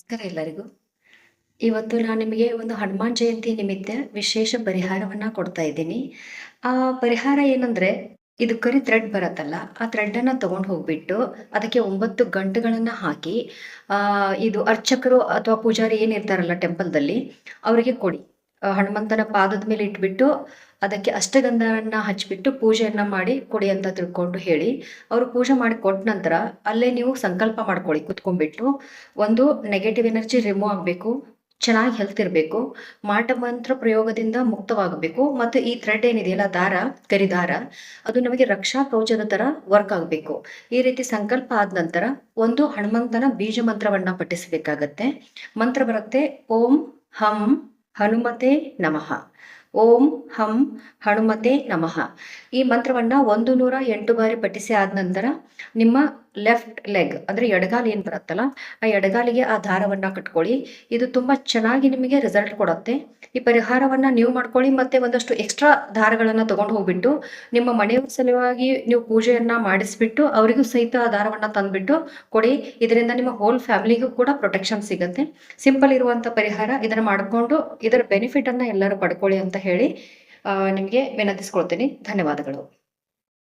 ನಮಸ್ಕಾರ ಎಲ್ಲರಿಗೂ. ಇವತ್ತು ನಾನು ನಿಮಗೆ ಒಂದು ಹನುಮಾನ್ ಜಯಂತಿ ನಿಮಿತ್ತ ವಿಶೇಷ ಪರಿಹಾರವನ್ನ ಕೊಡ್ತಾ ಇದ್ದೀನಿ. ಆ ಪರಿಹಾರ ಏನಂದ್ರೆ, ಇದು ಕರಿ ಥ್ರೆಡ್ ಬರತ್ತಲ್ಲ, ಆ ಥ್ರೆಡ್ಡನ್ನ ತಗೊಂಡು ಹೋಗ್ಬಿಟ್ಟು ಅದಕ್ಕೆ 9 ಗಂಟುಗಳನ್ನ ಹಾಕಿ ಇದು ಅರ್ಚಕರು ಅಥವಾ ಪೂಜಾರಿ ಏನಿರ್ತಾರಲ್ಲ ಟೆಂಪಲ್‌ದಲ್ಲಿ ಅವರಿಗೆ ಕೊಡಿ. ಹನುಮಂತನ ಪಾದದ ಮೇಲೆ ಇಟ್ಬಿಟ್ಟು ಅದಕ್ಕೆ ಅಷ್ಟಗಂಧವನ್ನ ಹಚ್ಬಿಟ್ಟು ಪೂಜೆಯನ್ನ ಮಾಡಿ ಕೊಡಿ ಅಂತ ತಿಳ್ಕೊಂಡು ಹೇಳಿ. ಅವರು ಪೂಜೆ ಮಾಡಿ ಕೊಟ್ಟ ನಂತರ ಅಲ್ಲೇ ನೀವು ಸಂಕಲ್ಪ ಮಾಡ್ಕೊಳ್ಳಿ ಕುತ್ಕೊಂಡ್ಬಿಟ್ಟು. ಒಂದು ನೆಗೆಟಿವ್ ಎನರ್ಜಿ ರಿಮೂವ್ ಆಗಬೇಕು, ಚೆನ್ನಾಗಿ ಹೆಲ್ತ್ ಇರಬೇಕು, ಮಾಟ ಮಂತ್ರ ಪ್ರಯೋಗದಿಂದ ಮುಕ್ತವಾಗಬೇಕು ಮತ್ತು ಈ ಥ್ರೆಡ್ ಏನಿದೆಯಲ್ಲ ದಾರ, ಕರಿ ದಾರ, ಅದು ನಮಗೆ ರಕ್ಷಾ ಕವಚದ ತರ ವರ್ಕ್ ಆಗಬೇಕು. ಈ ರೀತಿ ಸಂಕಲ್ಪ ಆದ ನಂತರ ಒಂದು ಹನುಮಂತನ ಬೀಜ ಮಂತ್ರವನ್ನ ಪಠಿಸಬೇಕಾಗತ್ತೆ. ಮಂತ್ರ ಬರುತ್ತೆ, ಓಂ ಹಂ ಹನುಮತೆ ನಮಃ. ಓಂ ಹಂ ಹನುಮತೆ ನಮಃ. ಈ ಮಂತ್ರವನ್ನ 108 ಬಾರಿ ಪಠಿಸಿ ಆದ ನಂತರ ನಿಮ್ಮ ಲೆಫ್ಟ್ ಲೆಗ್ ಅಂದ್ರೆ ಎಡಗಾಲು ಏನ್ ಬರುತ್ತಲ್ಲ, ಆ ಎಡಗಾಲಿಗೆ ಆ ದಾರವನ್ನ ಕಟ್ಕೊಳ್ಳಿ. ಇದು ತುಂಬಾ ಚೆನ್ನಾಗಿ ನಿಮಗೆ ರಿಸಲ್ಟ್ ಕೊಡುತ್ತೆ. ಈ ಪರಿಹಾರವನ್ನ ನೀವು ಮಾಡ್ಕೊಳ್ಳಿ. ಮತ್ತೆ ಒಂದಷ್ಟು ಎಕ್ಸ್ಟ್ರಾ ದಾರಗಳನ್ನ ತಗೊಂಡು ಹೋಗ್ಬಿಟ್ಟು ನಿಮ್ಮ ಮನೆಯವರ ಸಲುವಾಗಿ ನೀವು ಪೂಜೆಯನ್ನ ಮಾಡಿಸ್ಬಿಟ್ಟು ಅವರಿಗೂ ಸಹಿತ ಆ ದಾರವನ್ನ ತಂದ್ಬಿಟ್ಟು ಕೊಡಿ. ಇದರಿಂದ ನಿಮ್ಮ ಹೋಲ್ ಫ್ಯಾಮಿಲಿಗೂ ಕೂಡ ಪ್ರೊಟೆಕ್ಷನ್ ಸಿಗುತ್ತೆ. ಸಿಂಪಲ್ ಇರುವಂತ ಪರಿಹಾರ. ಇದನ್ನ ಮಾಡ್ಕೊಂಡು ಇದರ ಬೆನಿಫಿಟ್ ಅನ್ನ ಎಲ್ಲರೂ ಪಡ್ಕೊಳ್ಳಿ ಅಂತ ಹೇಳಿ ನಿಮಗೆ ವಿನಂತಿಸ್ಕೊಳ್ತೀನಿ. ಧನ್ಯವಾದಗಳು.